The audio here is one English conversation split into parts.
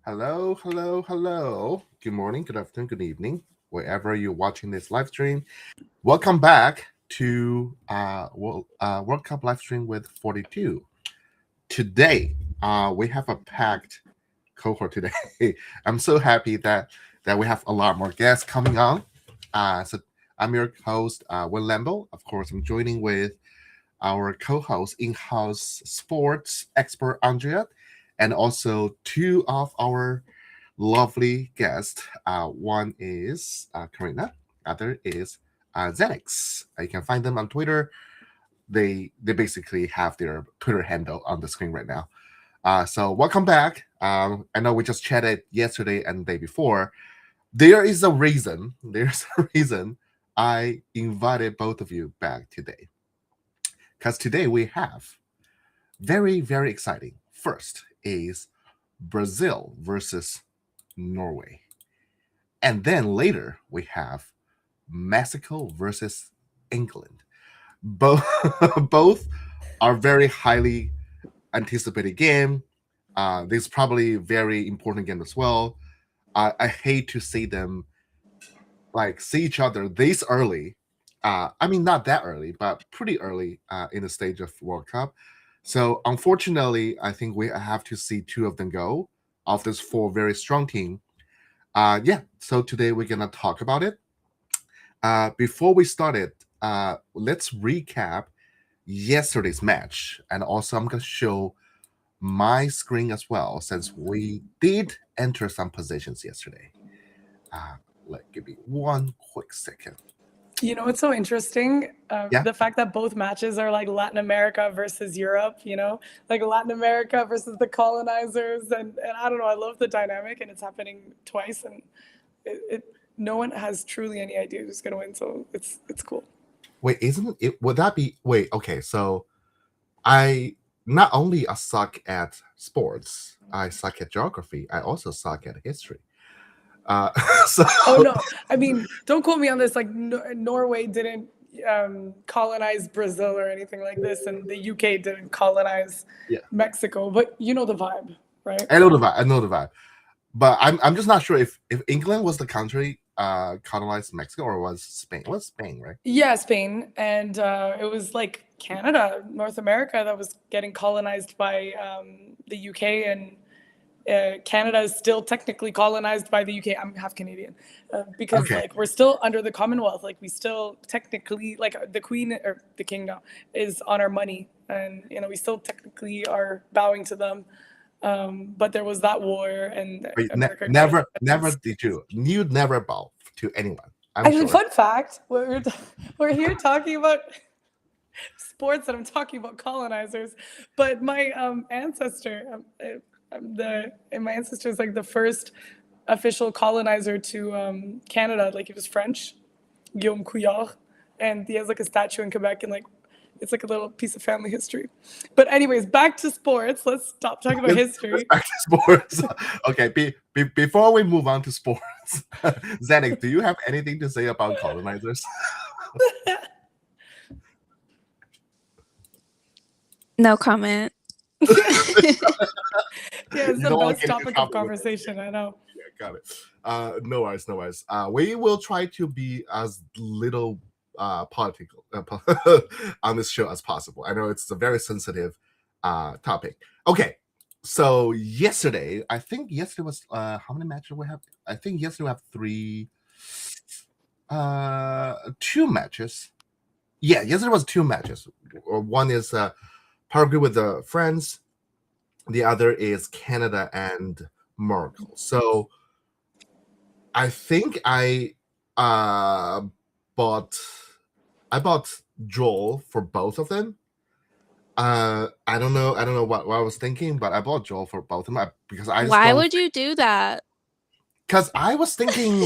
Hello, hello, hello. Good morning, good afternoon, good evening, wherever you're watching this live stream. Welcome back to World Cup live stream with 42. Today, we have a packed cohort today. I'm so happy that we have a lot more guests coming on. So I'm your host, Will Lambo. Of course, I'm joining with our co-host, in-house sports expert Andrea, and also two of our lovely guests. One is Karina, other is Xenix. You can find them on Twitter. They basically have their Twitter handle on the screen right now. So welcome back. I know we just chatted yesterday and the day before. There is a reason. There's a reason I invited both of you back today. Because today we have very, very exciting. First is Brazil versus Norway. And then later we have Mexico versus England. Both both are very highly anticipated game. This is probably a very important game as well. I hate to see them see each other this early. I mean, not that early, but pretty early in the stage of World Cup. So unfortunately, I think we have to see two of them go of this four very strong team. Yeah, so today we're gonna talk about it. Before we started, let's recap yesterday's match, and also I'm gonna show my screen as well since we did enter some positions yesterday. Give me one quick second. You know what's so interesting? Yeah. The fact that both matches are like Latin America versus Europe, like Latin America versus the colonizers. And I don't know, I love the dynamic and it's happening twice. And no one has truly any idea who's going to win. So it's cool. Wait, isn't it? Would that be? Wait, okay. So I not only I suck at sports, I suck at geography. I also suck at history. So Oh no, I mean, don't quote me on this. Like Norway didn't colonize Brazil or anything like this, and the UK didn't colonize Mexico. But you know the vibe, right? I know the vibe. I know the vibe. But I'm just not sure if England was the country colonized Mexico or was Spain. It was Spain, right? Yeah, Spain, and it was like Canada, North America, that was getting colonized by the UK, and Canada is still technically colonized by the UK. I'm half Canadian because like we're still under the Commonwealth. Like we still technically like the Queen or the King now is on our money, and we still technically are bowing to them. But there was that war, and never did you'd never bow to anyone. Actually, fun fact: we're here talking about sports, and I'm talking about colonizers. But my ancestor. My ancestor is like the first official colonizer to Canada. Like he was French, Guillaume Couillard, and he has like a statue in Quebec, and like it's like a little piece of family history. But anyways, back to sports. Let's stop talking about history. Back to sports. Okay, before we move on to sports, Zanik, do you have anything to say about colonizers? No comment. Yeah, it's the best topic of conversation. I know. Yeah, got it. No worries. We will try to be as little political on this show as possible. I know it's a very sensitive topic. Okay, so yesterday, I think yesterday was how many matches we have? I think yesterday we have two matches. Yeah, yesterday was two matches. One is Paraguay with the France. The other is Canada and Morocco. So I think I bought draw for both of them. I don't know what I was thinking, but I bought draw for both of them because I. Why would you do that? Because I was thinking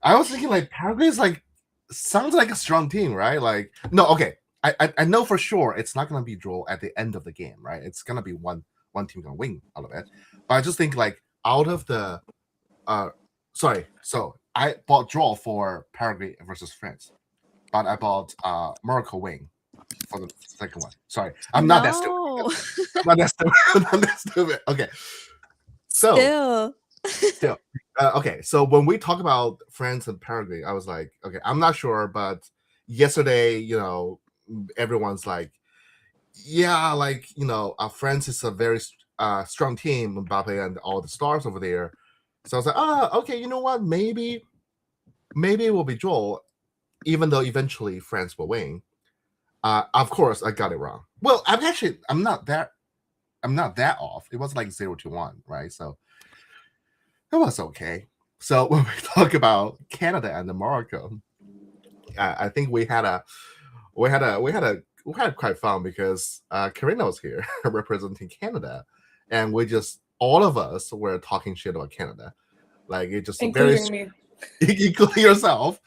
Paraguay is like sounds like a strong team, right? Like no, okay. I know for sure it's not gonna be draw at the end of the game, right? It's gonna be one team gonna win out of it. But I just think like out of the so I bought draw for Paraguay versus France, but I bought Morocco win for the second one. Sorry, I'm not that stupid. I'm not that stupid. Okay. Still. Still, okay. So when we talk about France and Paraguay, I was like, okay, I'm not sure, but yesterday, everyone's like, yeah, like France is a very strong team, Mbappe and all the stars over there. So I was like, okay, you know what? Maybe it will be draw, even though eventually France will win. Of course, I got it wrong. Well, I'm not that off. It was like 0-1, right? So it was okay. So when we talk about Canada and Morocco, I think we had quite fun because Karina was here representing Canada, and all of us were talking shit about Canada, like it just including me. including yourself.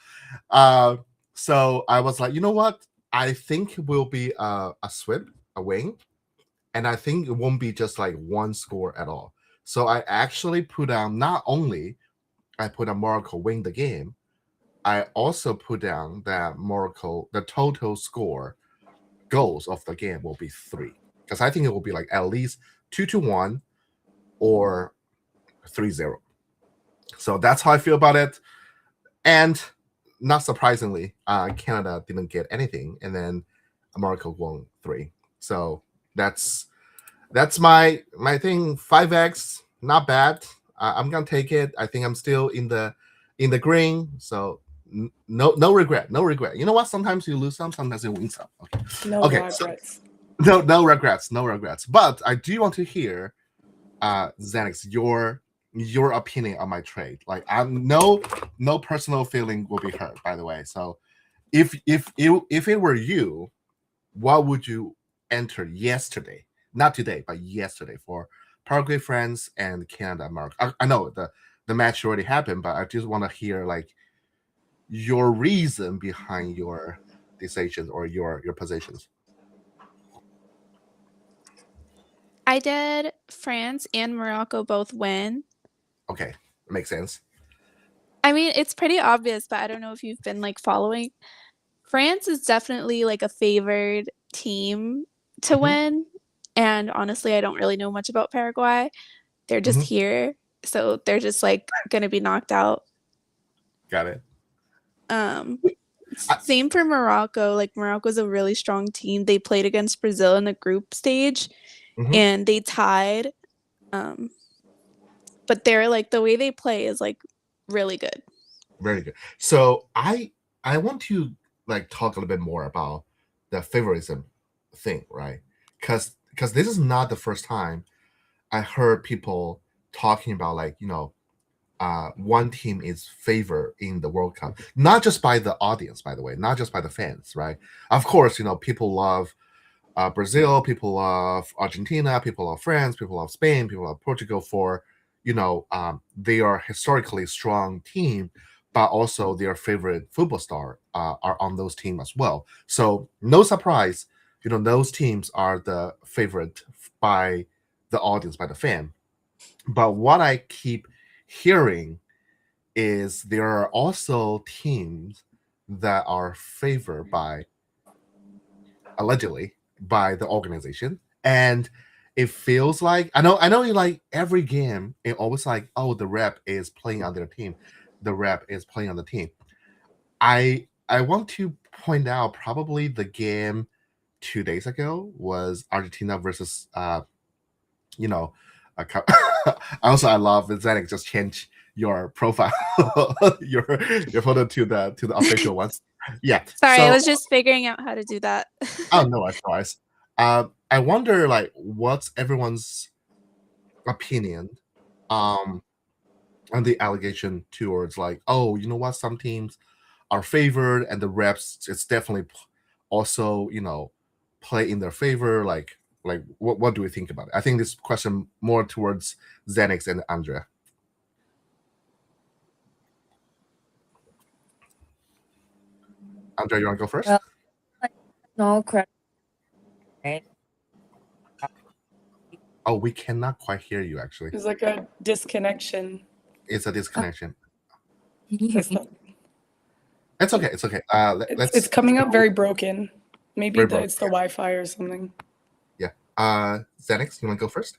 So I was like, you know what? I think it will be a sweep, a win, and I think it won't be just like one score at all. So I actually put down not only I put down Morocco win the game, I also put down that Morocco, the total score goals of the game will be 3, because I think it will be like at least 2-1 or 3-0. So that's how I feel about it. And not surprisingly, Canada didn't get anything, and then Morocco won 3. So that's my thing. 5x, not bad. I'm gonna take it. I think I'm still in the green. So no regret. You know what? Sometimes you lose some, sometimes you win some. Okay. No Okay. regrets. So, no regrets. But I do want to hear, Xenix, your opinion on my trade. Like, I'm no personal feeling will be hurt, by the way. So if it were you, what would you enter yesterday? Not today, but yesterday, for Paraguay, France, and Canada, Morocco. I know the match already happened, but I just want to hear like your reason behind your decisions or your positions. I did France and Morocco both win. Okay, makes sense. I mean, it's pretty obvious, but I don't know if you've been like following. France is definitely like a favored team to win. And honestly, I don't really know much about Paraguay. They're just here. So they're just like going to be knocked out. Got it. Same for Morocco. Like, Morocco's a really strong team. They played against Brazil in the group stage and they tied. But they're like, the way they play is like really good. Very good. So I want to like talk a little bit more about the favoritism thing, right? Because this is not the first time I heard people talking about like, one team is favored in the World Cup, not just by the audience, by the way, not just by the fans, right? Of course, people love Brazil, people love Argentina, people love France, people love Spain, people love Portugal for, they are historically strong team, but also their favorite football star are on those teams as well. So no surprise, those teams are the favorite by the audience, by the fan. But what I keep hearing is there are also teams that are favored by, allegedly, by the organization, and it feels like I know like every game it always like, oh, the rep is playing on their team, the rep is playing on the team. I want to point out probably the game 2 days ago was Argentina versus also I love Zenic just change your profile your photo to the official ones. Yeah. Sorry, So I was just figuring out how to do that. oh no, otherwise. I wonder like what's everyone's opinion on the allegation towards like, oh, you know what, some teams are favored and the reps it's definitely also play in their favor. Like what do we think about it? I think this question more towards Xenix and Andrea. Andrea, you want to go first? Well, no credit, right? Oh, we cannot quite hear you actually. There's like a disconnection. It's a disconnection. It's okay. It's okay. It's coming up very broken. Maybe Very broken, it's the Wi-Fi or something. Yeah. Xenix, you want to go first?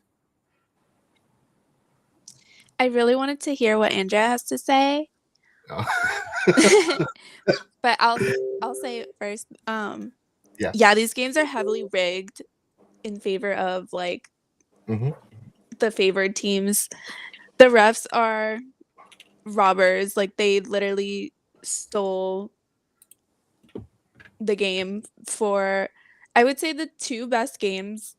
I really wanted to hear what Andrea has to say, but I'll say it first. Yeah. Yeah, these games are heavily rigged in favor of like Mhm. the favored teams. The refs are robbers. Like they literally stole the game for, I would say, the two best games,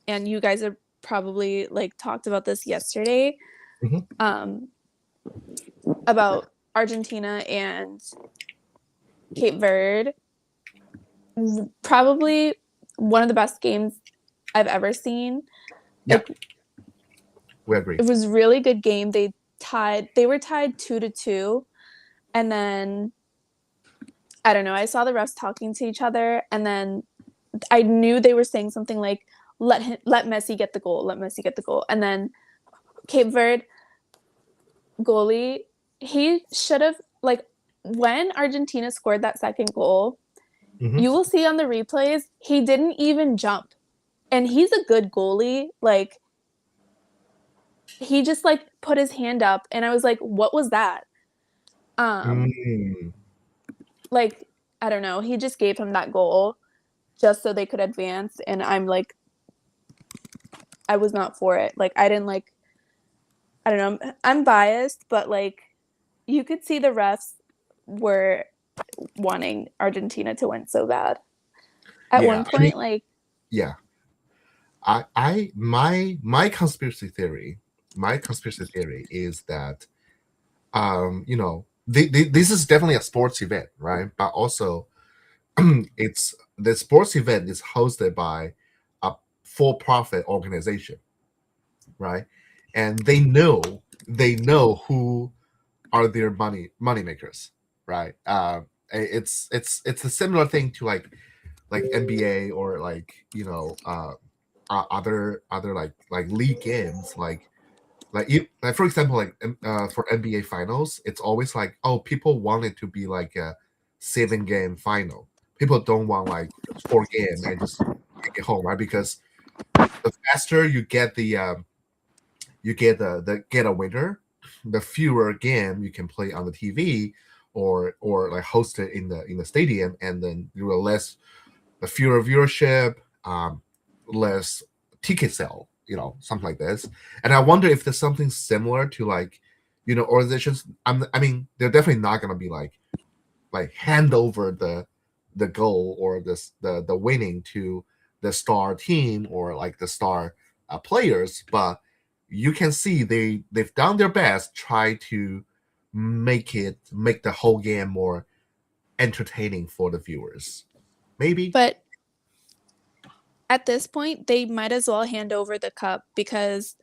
and you guys have probably like talked about this yesterday, Mhm. about Argentina and Cape Verde. Probably one of the best games I've ever seen. Yeah. Like, We agree. it was a really good game. They were tied 2-2, and then I don't know, I saw the refs talking to each other, and then I knew they were saying something like, let Messi get the goal, let Messi get the goal. And then Cape Verde goalie, he should have, like, when Argentina scored that second goal, Mhm. you will see on the replays, he didn't even jump. And he's a good goalie. Like, he just like put his hand up, and I was like, what was that? Mm. Like, I don't know. He just gave him that goal just so they could advance, and I'm like, I was not for it. Like, I didn't like, I don't know. I'm biased, but like, you could see the refs were wanting Argentina to win so bad. At Yeah. one point, like, Yeah. My conspiracy theory is that this is definitely a sports event, right? But also it's the sports event is hosted by a for-profit organization, right? And they know who are their money makers, right? It's a similar thing to like NBA or like other like league games like for example for NBA finals it's always like, oh, people want it to be like a 7-game final. People don't want like 4 game and just take it home, right? Because the faster you get get a winner, the fewer game you can play on the TV or like host it in the stadium, and then you will less the fewer viewership, less ticket sale, something like this. And I wonder if there's something similar to like, organizations. I mean, they're definitely not gonna be like hand over the goal or the winning to the star team or like the star players, but you can see they've done their best try to make the whole game more entertaining for the viewers. Maybe. but at this point, they might as well hand over the cup because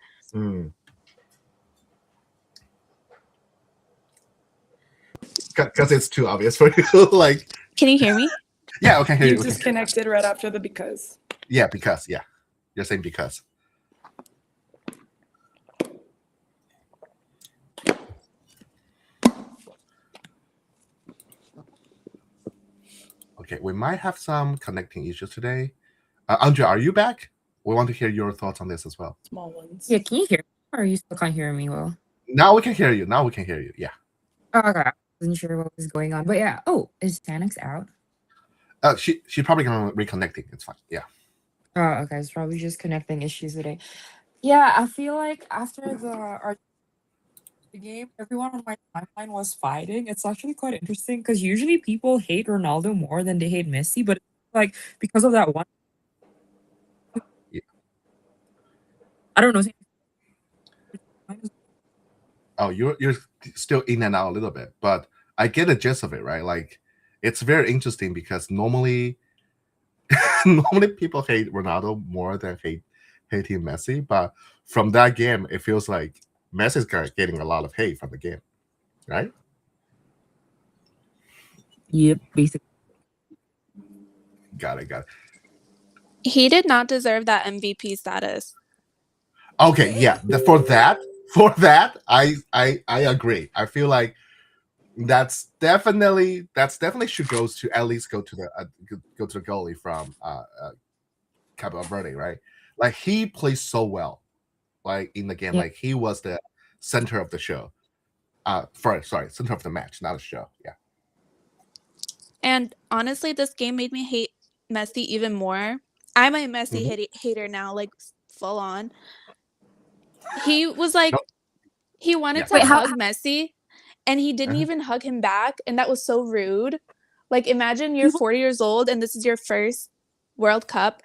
Because it's too obvious for you. Like, can you hear me? yeah, okay, You okay. disconnected right after the because. Yeah, because you're saying because. Okay, we might have some connecting issues today. Andrea, are you back? We want to hear your thoughts on this as well. Small ones. Yeah, can you hear me? Or you still can't hear me well? Now we can hear you. Yeah. Oh, okay. I wasn't sure what was going on. But yeah. Oh, is Tanix out? She probably gonna reconnecting. It's fine. Yeah. Oh, okay. It's probably just connecting issues today. Yeah, I feel like after the game, everyone on my timeline was fighting. It's actually quite interesting because usually people hate Ronaldo more than they hate Messi, but like because of that one, Yeah. I don't know. Oh, you're still in and out a little bit, but I get the gist of it, right? Like, it's very interesting because normally people hate Ronaldo more than hating Messi, but from that game, it feels like Messi's getting a lot of hate from the game, right? Yep, basically. Got it. He did not deserve that MVP status. Okay, yeah. For that, I agree. I feel like that's definitely should at least go to the goalie from Cabo Verde, right? Like he plays so well, like in the game, Yeah. like he was the center of the show. Center of the match, not a show. Yeah. And honestly, this game made me hate Messi even more. I'm a Messi Mhm. hater now, like full on. He was like, No, he wanted yeah. to Wait, how? hug Messi, and he didn't even hug him back, and that was so rude. Like, imagine you're 40 years old and this is your first World Cup,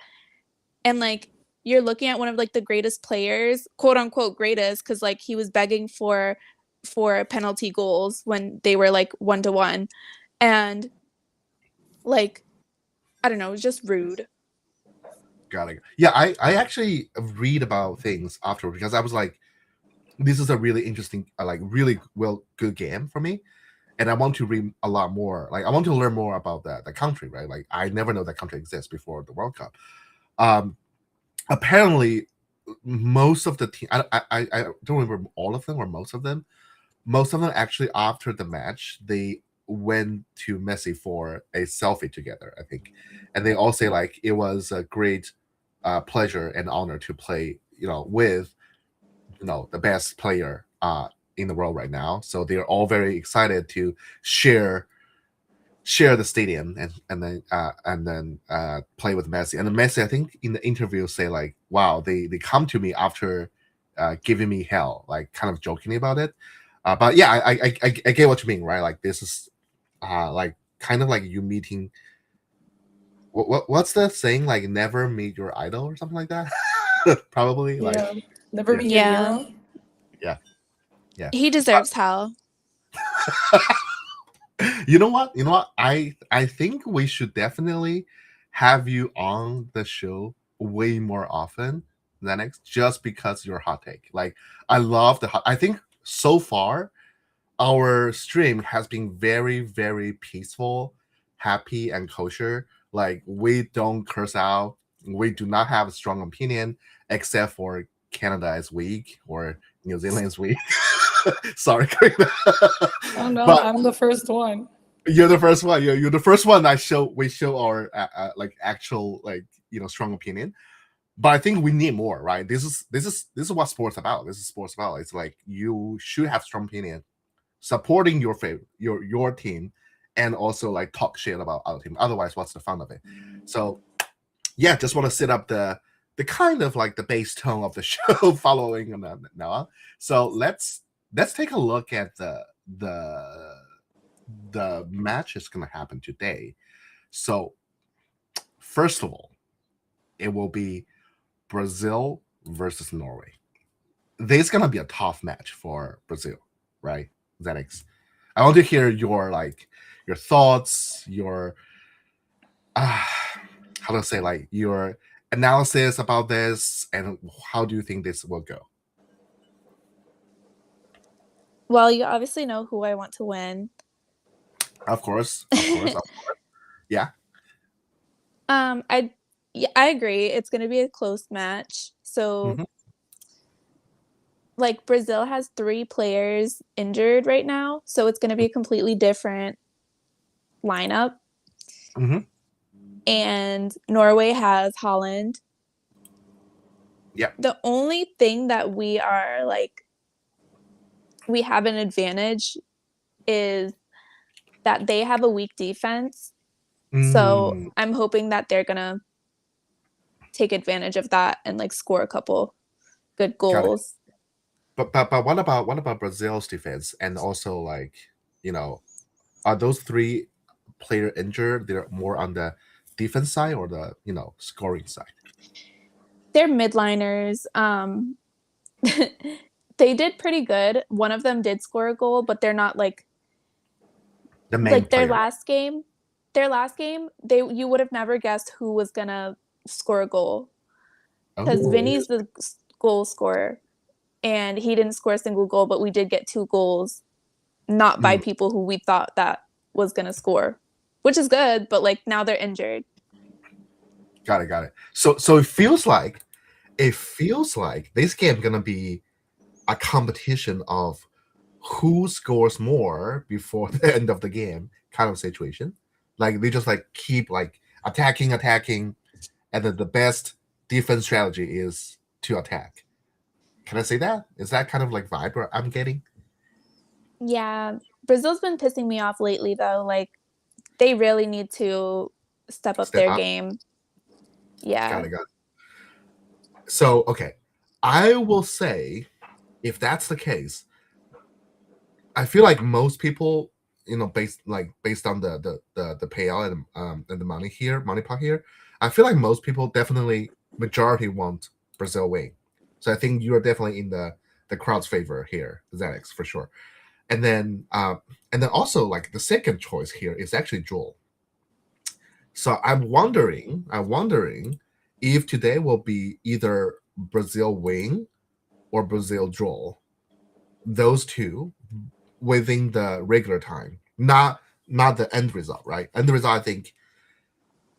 and like you're looking at one of like the greatest players, quote unquote greatest, because like he was begging for penalty goals when they were like 1-1, and like I don't know, it was just rude. Got it. Yeah, I actually read about things afterward because I was like, this is a really interesting, like really good game for me, and I want to read a lot more. Like I want to learn more about the country, right? Like I never know that country exists before the World Cup. Apparently, most of the team, I don't remember all of them or most of them. Most of them actually after the match they went to Messi for a selfie together, I think, and they all say like it was a great pleasure and honor to play, with the best player in the world right now. So they're all very excited to share the stadium and then play with Messi. And then Messi, I think, in the interview say like, "Wow, they come to me after giving me hell," like kind of jokingly about it. But yeah, I get what you mean, right? Like this is like kind of like you meeting. What's the saying? Like never meet your idol or something like that. Probably like Yeah. Never meet Yeah. your hero. yeah. He deserves hell. You know what? I think we should definitely have you on the show way more often than next, just because your hot take. Like I love I think so far our stream has been very, very peaceful, happy, and kosher. Like we don't curse out. We do not have a strong opinion, except for Canada is weak or New Zealand is weak. Sorry, Karina. Oh no, But I'm the first one. you're the first one. You're the first one. We show our like actual like strong opinion. But I think we need more, right? This is what sports about. This is sports about. It's like you should have strong opinion, supporting your favorite your team, and also like talk shit about other team. Otherwise, what's the fun of it? So yeah, just want to set up the kind of like the base tone of the show following Noah. So let's take a look at the match is going to happen today. So first of all, it will be Brazil versus Norway. This is going to be a tough match for Brazil, right, Zenix? I want to hear your thoughts, your how to say, like your analysis about this, and how do you think this will go? Well, you obviously know who I want to win. Of course. Yeah. I agree. It's going to be a close match. So Mhm. like Brazil has 3 players injured right now, so it's going to be a completely different lineup. Mhm. And Norway has Holland. Yeah. The only thing that we have an advantage is that they have a weak defense. So Mm. I'm hoping that they're going to take advantage of that and like score a couple good Got it. goals. But what about Brazil's defense? And also like, are those 3 player injured? They're more on the defense side or the scoring side? They're midliners. They did pretty good. One of them did score a goal, but they're not like The main like player. their last game, you would have never guessed who was gonna score a goal. Because Oh, Vinny's the goal scorer, and he didn't score a single goal, but we did get 2 goals, not by people who we thought that was gonna score, which is good, but like now they're injured. got it. So it feels like this game gonna be a competition of who scores more before the end of the game kind of situation. Like they just like keep like attacking, and then the best defense strategy is to attack. Can I say that? Is that kind of like vibe I'm getting? Yeah, Brazil's been pissing me off lately, though. Like, they really need to step up Step their up. game. Yeah. Got it. So, okay. I will say, if that's the case, I feel like most people, based on the payout and the money pot here, I feel like most people definitely majority want Brazil win. So I think you are definitely in the crowd's favor here, Xanax, for sure. And then also like the second choice here is actually draw. So I'm wondering if today will be either Brazil win or Brazil draw. Those two within the regular time, not the end result, right? End result, I think,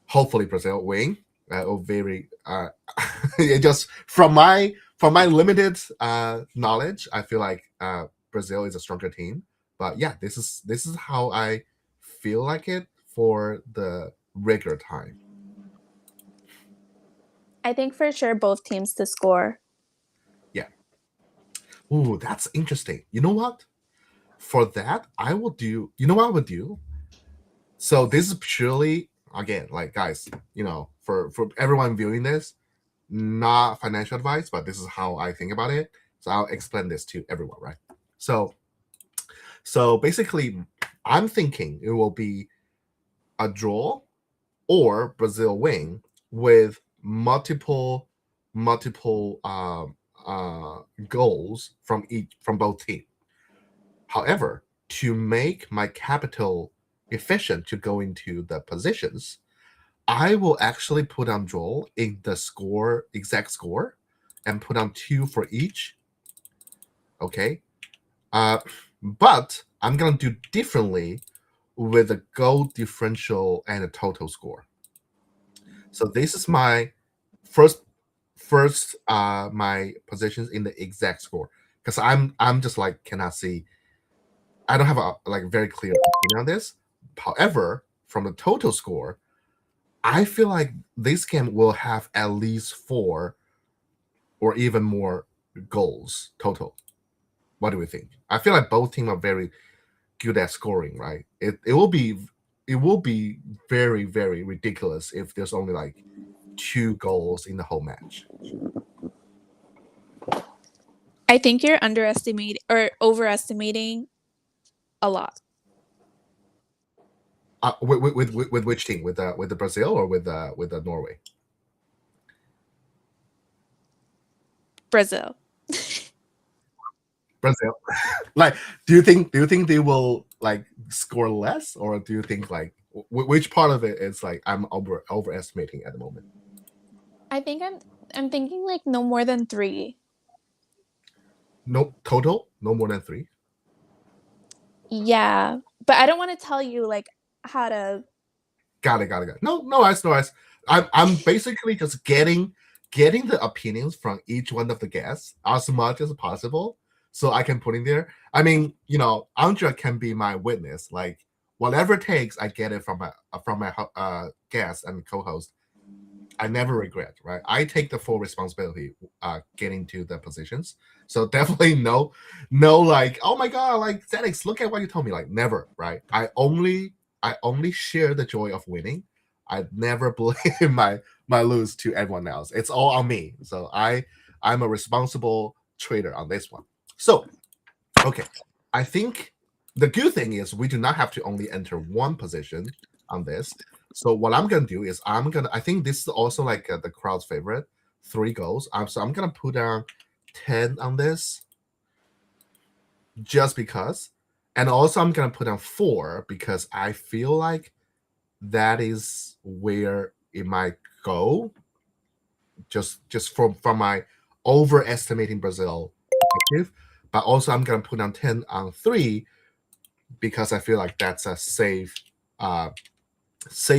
hopefully Brazil win. Or very just from my limited knowledge, I feel like Brazil is a stronger team. But yeah, this is how I feel like it for the regular time. I think for sure both teams to score. Yeah. Ooh, that's interesting. You know what? For that, I will do. You know what I would do? So this is purely, again, like, guys, for everyone viewing this, not financial advice, but this is how I think about it. So I'll explain this to everyone, right? So basically, I'm thinking it will be a draw or Brazil win with multiple goals from both teams. However, to make my capital efficient to go into the positions, I will actually put on draw in the exact score, and put on 2 for each. Okay, but I'm gonna do differently with a goal differential and a total score. So this is my first my positions in the exact score, because I'm just like cannot see. I don't have a very clear opinion on this. However, from the total score, I feel like this game will have at least 4 or even more goals total. What do we think? I feel like both teams are very good at scoring, right? It will be very, very ridiculous if there's only like 2 goals in the whole match. I think you're underestimating or overestimating a lot. With which team? With the Brazil or with the Norway? Brazil. Brazil. Like, do you think they will like score less, or do you think like which part of it is like I'm overestimating at the moment? I think I'm thinking like no more than 3. No total, no more than 3. Yeah, but I don't want to tell you like how to. Got it. No worries. I'm basically just getting the opinions from each one of the guests as much as possible, so I can put in there. I mean, Andrea can be my witness. Like, whatever it takes, I get it from my guest and co-host. I never regret, right? I take the full responsibility getting to the positions. So definitely no like, oh my god, like Zenix, look at what you told me. Like, never, right? I only share the joy of winning. I never blame my lose to everyone else. It's all on me. So I'm a responsible trader on this one. So, okay, I think the good thing is we do not have to only enter one position on this. So what I'm gonna do is I think this is also like the crowd's favorite, 3 goals. So I'm gonna put down 10 on this, just because, and also I'm gonna put down 4 because I feel like that is where it might go. Just from my overestimating Brazil perspective, but also I'm gonna put down 10 on 3 because I feel like that's a safe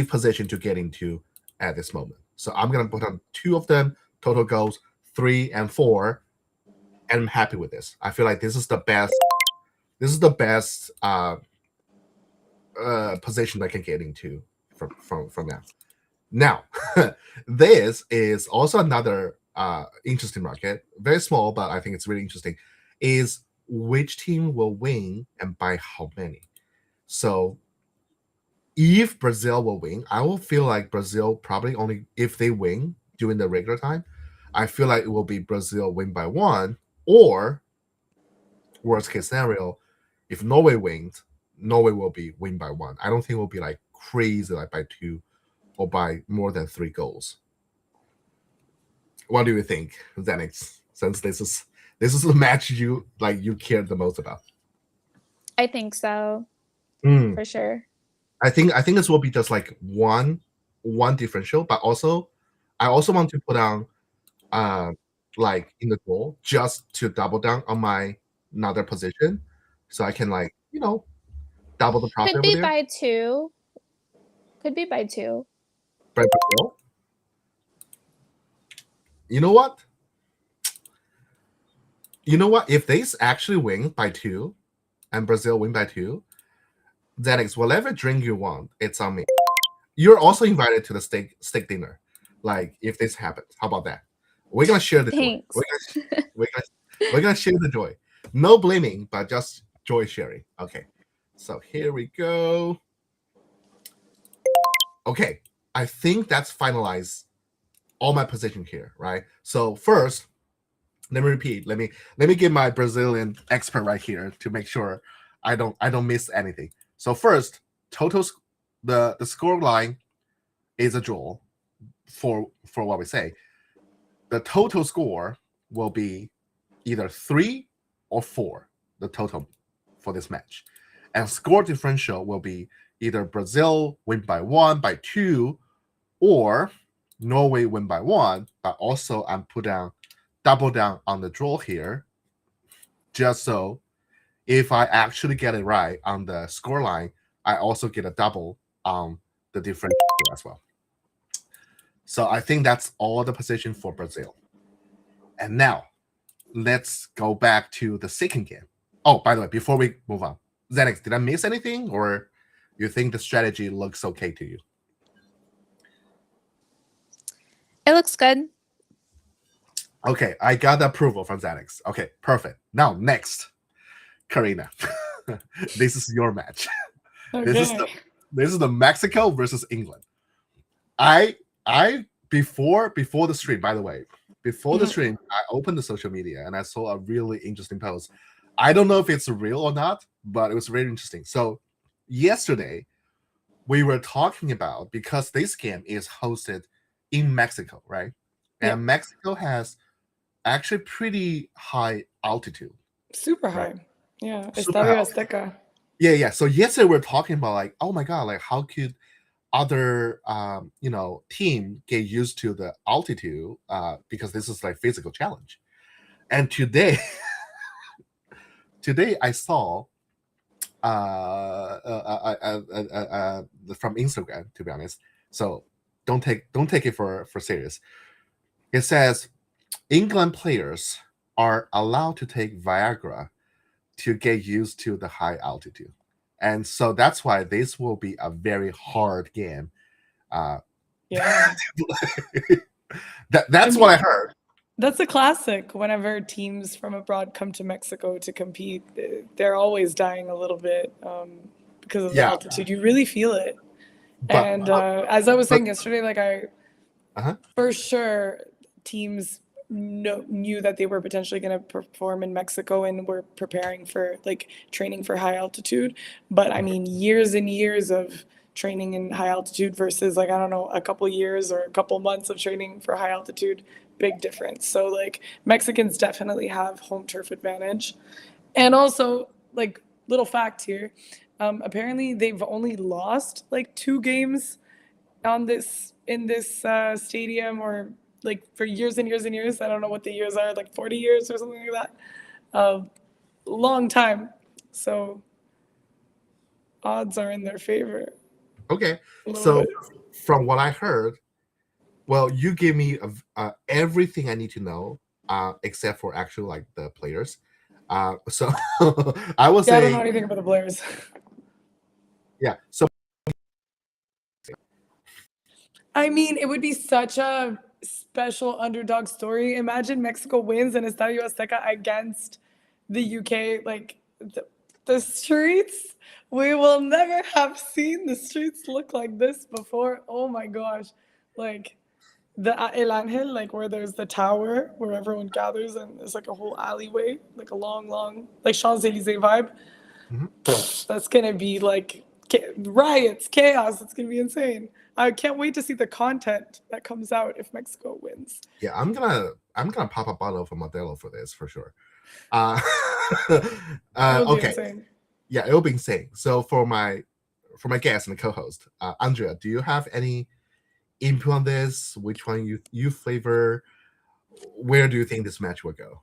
position to get into at this moment. So I'm gonna put on 2 of them, total goals 3 and 4, and I'm happy with this. I feel like this is the best. This is the best position I can get into from now. Now, this is also another interesting market, very small, but I think it's really interesting, is which team will win and by how many. So if Brazil will win, I will feel like Brazil probably only if they win during the regular time, I feel like it will be Brazil win by 1, or worst case scenario, if Norway wins, Norway will be win by 1. I don't think it will be like crazy like by 2 or by more than 3 goals. What do you think, Zenix? Since this is the match you care the most about. I think so, Mm. for sure. I think this will be just like one differential, but also I also want to put on like in the goal just to double down on my another position, so I can double the profit Could over be there. by 2. Could be by 2. By Brazil. You know what? If they actually win by 2 and Brazil win by 2, then it's whatever drink you want, it's on me. You're also invited to the steak dinner. Like if this happens, how about that? We're gonna share the joy. Thanks. We're gonna share the joy. No blaming, but just joy sharing. Okay. So here we go. Okay. I think that's finalized all my position here, right? So first, let me repeat. Let me get my Brazilian expert right here to make sure I don't miss anything. So first, total the score line is a draw for what we say. The total score will be either 3 or 4, the total for this match. And score differential will be either Brazil win by 1, by 2, or Norway win by 1. But also I'm double down on the draw here, just so if I actually get it right on the score line, I also get a double on the differential as well. So I think that's all the position for Brazil. And now let's go back to the second game. Oh, by the way, before we move on, Zenix, did I miss anything, or you think the strategy looks okay to you? It looks good. Okay, I got the approval from Zenix. Okay, perfect. Now next, Karina, this is your match. Okay. This is the Mexico versus England. I before the stream, by the way, before the stream, I opened the social media and I saw a really interesting post. I don't know if it's real or not, but it was very interesting. So yesterday, we were talking about, because this game is hosted in Mexico, right? Yeah. And Mexico has actually pretty high altitude. Super high. Right. Yeah. Super Estadio high. Azteca. Yeah. So yesterday we were talking about like, oh my god, like how could other team get used to the altitude because this is like physical challenge. And today I saw from Instagram, to be honest, so don't take it for serious. It says England players are allowed to take Viagra to get used to the high altitude, and so that's why this will be a very hard game. Yeah. That's what I heard. That's a classic. Whenever teams from abroad come to Mexico to compete, they're always dying a little bit because of the altitude. You really feel it. And as I was saying yesterday, like for sure, teams knew that they were potentially going to perform in Mexico and were preparing for like training for high altitude. But I mean, years and years of training in high altitude versus like, I don't know, a couple years or a couple months of training for high altitude, big difference. So like Mexicans definitely have home turf advantage. And also, like, little fact here, apparently they've only lost like 2 games in this stadium, or like for years and years and years. I don't know what the years are, like 40 years or something like that. Long time. So odds are in their favor. Okay. So from what I heard, well, you gave me everything I need to know, except for actually like the players. So I will say I don't know anything about the players. Yeah. So I mean, it would be such a special underdog story. Imagine Mexico wins and Estadio Azteca against the UK. Like the streets, we will never have seen the streets look like this before. Oh my gosh. Like the El Angel, like where there's the tower where everyone gathers and there's like a whole alleyway, like a long, like Champs-Elysees vibe. That's gonna be like riots, chaos. It's gonna be insane. I can't wait to see the content that comes out if Mexico wins. Yeah, I'm gonna pop a bottle of Modelo for this for sure. It'll be Okay, insane. yeah, it'll be insane. So for my guest and co-host, Andrea, do you have any input on this? Which one you favor? Where do you think this match will go?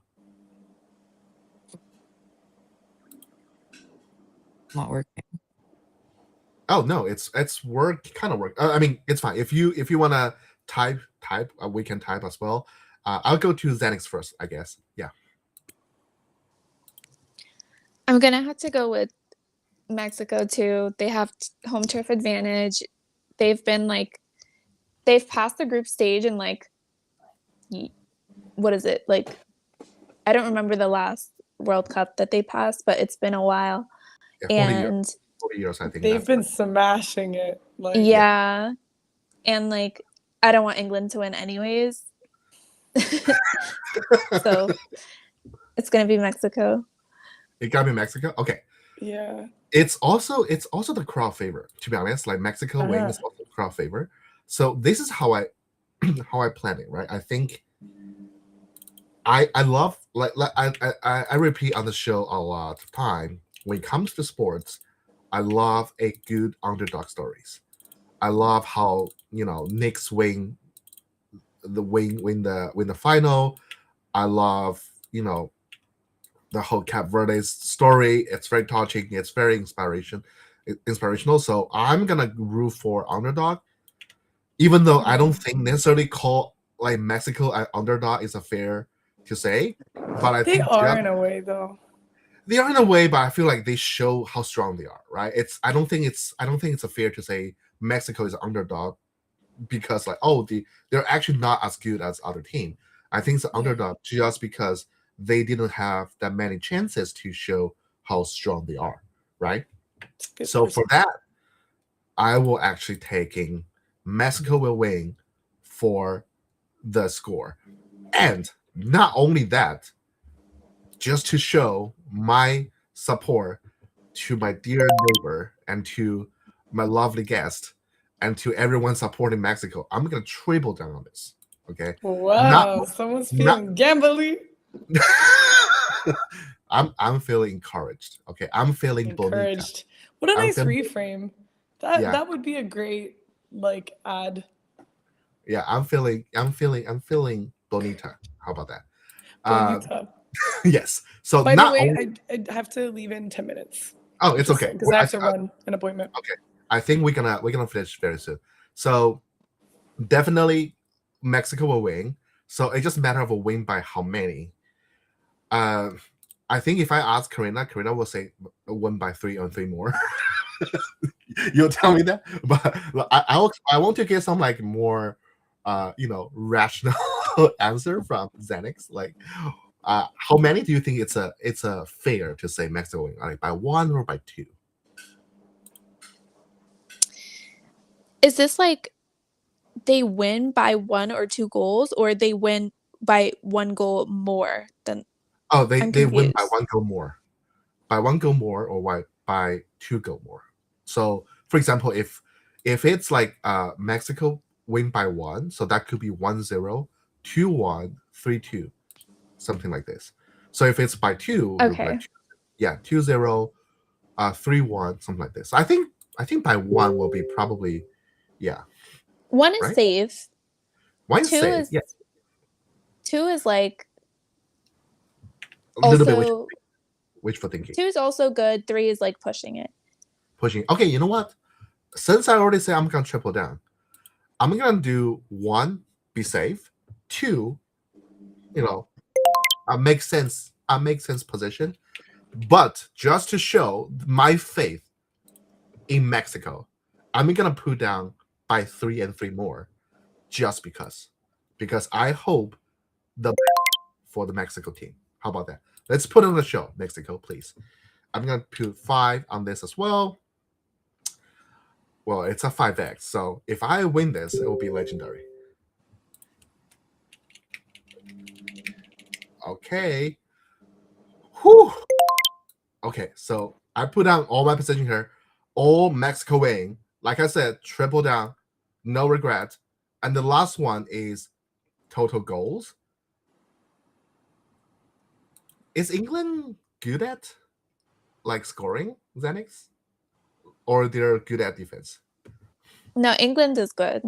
Not working. Oh no, it's kind of work. I mean, it's fine. If you wanna type, we can type as well. I'll go to Xenix first, I guess. Yeah. I'm gonna have to go with Mexico too. They have home turf advantage. They've passed the group stage in like, what is it? Like, I don't remember the last World Cup that they passed, but it's been a while. Yeah, 40 years, I think. They've been smashing it. Like, yeah. And like, I don't want England to win anyways. So it's gonna be Mexico. It gotta be Mexico. Okay. Yeah. It's also the crowd favorite. To be honest, like Mexico win is also crowd favorite. So this is how I plan it. Right. I think I love like I repeat on the show a lot of time. When it comes to sports, I love a good underdog stories. I love how Knicks win the final. I love the whole Cap Verde's story. It's very touching. It's very inspirational. So I'm gonna root for underdog, even though I don't think necessarily call like Mexico an underdog is a fair to say. But I think they are in a way though. They are in a way, but I feel like they show how strong they are, right? I don't think it's a fair to say Mexico is an underdog because like they're actually not as good as other team. I think it's an underdog just because they didn't have that many chances to show how strong they are, right? So for that, I will actually taking Mexico will win for the score. And not only that, just to show my support to my dear neighbor and to my lovely guest and to everyone supporting Mexico, I'm going to triple down on this. Okay. Wow. Someone's feeling gambly. I'm feeling encouraged. Okay. I'm feeling encouraged. Bonita. What a nice reframe. That would be a great like ad. Yeah, I'm feeling Bonita. How about that? Bonita. Yes. So by the way, I have to leave in 10 minutes. Oh, it's okay. Because I have to run an appointment. Okay. I think we're gonna finish very soon. So definitely Mexico will win. So it's just a matter of a win by how many. I think if I ask Karina will say win by 3 or 3 more. You'll tell me that, but I want to get some like more rational answer from Xenix. Like how many do you think it's a fair to say Mexico win? Like by 1 or by 2? Is this like they win by 1 or 2 goals, or they win by 1 goal more than? Oh, they win by 1 goal more, by 1 goal more, or by 2 goal more. So, for example, if it's like Mexico win by 1, so that could be 1-0, 2-1, 3-2, something like this. So if it's by 2, okay, 2-0, 3-1, something like this. I think by 1 will be probably 1 is right? safe. 1 is safe. Yes. 2 is like a little also bit wishful thinking. 2 is also good. 3 is like pushing it. Okay, you know what? Since I already said I'm gonna triple down, I'm gonna do 1, be safe. 2, make sense position. But just to show my faith in Mexico, I'm gonna put down by 3 and 3 more, just because. because I hope the for the Mexico team. How about that? Let's put on the show, Mexico, please. I'm gonna put 5 on this as well. Well, it's a 5x, so if I win this, it will be legendary. Okay. Whew. Okay, so I put down all my position here. All Mexico winning. Like I said, triple down, no regret. And the last one is total goals. Is England good at like scoring, Xenix? Or they're good at defense? No, England is good.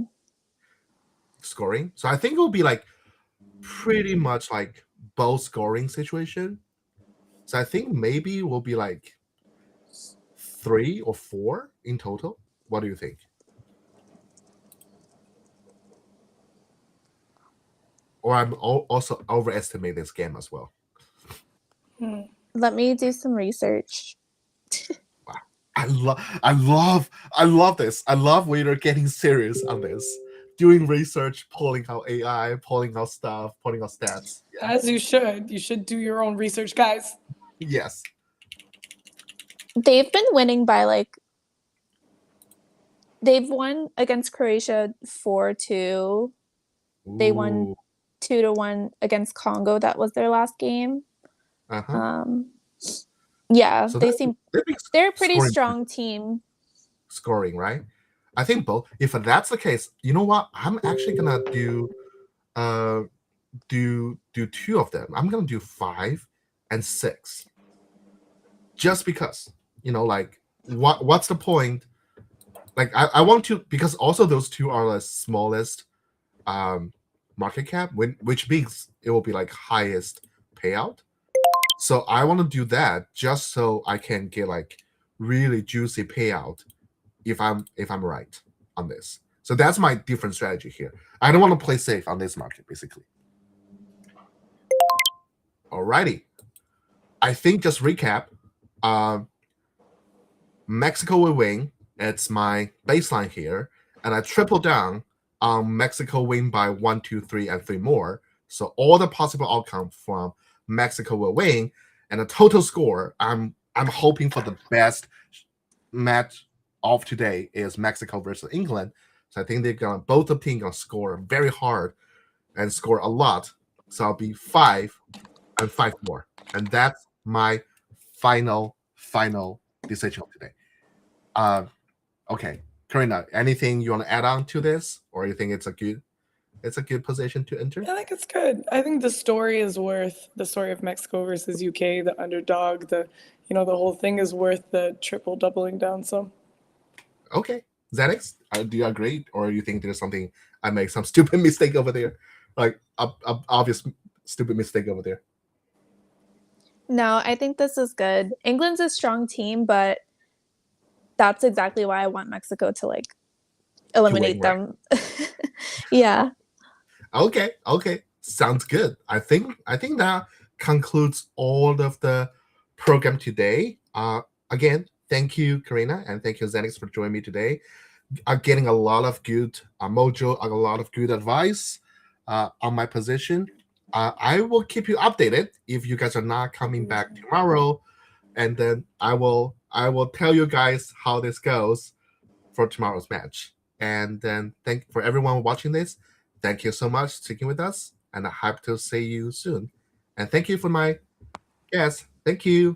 Scoring. So I think it will be like pretty much like both scoring situation. So I think maybe it will be like 3 or 4 in total. What do you think? Or I'm also overestimate this game as well. Let me do some research. I love this. I love when you're getting serious on this. Doing research, pulling out AI, pulling out stuff, pulling out stats. Yeah. As you should. You should do your own research, guys. Yes. They've been winning by like they've won against Croatia 4-2. They won Ooh. 2-1 against Congo. That was their last game. Uh-huh. Yeah, So they're a pretty scoring- strong team. Scoring, right? I think both. If that's the case, you know what? I'm actually gonna do 2 of them. I'm gonna do 5 and 6. Just because, like what's the point? Like I want to, because also those 2 are the smallest market cap, which means it will be like highest payout. So I want to do that just so I can get like really juicy payout if I'm right on this. So that's my different strategy here. I don't want to play safe on this market, basically. Alrighty. I think just recap. Mexico will win. It's my baseline here. And I triple down on Mexico win by 1, 2, 3, and 3 more. So all the possible outcome from Mexico will win. And the total score, I'm hoping for the best match of today is Mexico versus England. So I think both the teams gonna score very hard and score a lot. So I'll be 5 and 5 more. And that's my final decision of today. Okay, Karina, anything you want to add on to this, or you think it's a good position to enter? I think it's good. I think the story is worth the story of Mexico versus UK, the underdog, the whole thing is worth the triple doubling down. So, okay, Xenix, do you agree, or you think there's something I make some stupid mistake over there, like a obvious stupid mistake over there? No, I think this is good. England's a strong team, but that's exactly why I want Mexico to like eliminate them. Yeah. Okay. Sounds good. I think that concludes all of the program today. Again, thank you, Karina, and thank you, Xenix, for joining me today. I'm getting a lot of good mojo, a lot of good advice on my position. I will keep you updated if you guys are not coming back tomorrow, and then I will tell you guys how this goes for tomorrow's match. And then for everyone watching this. Thank you so much for sticking with us, and I hope to see you soon. And thank you for my guests. Thank you.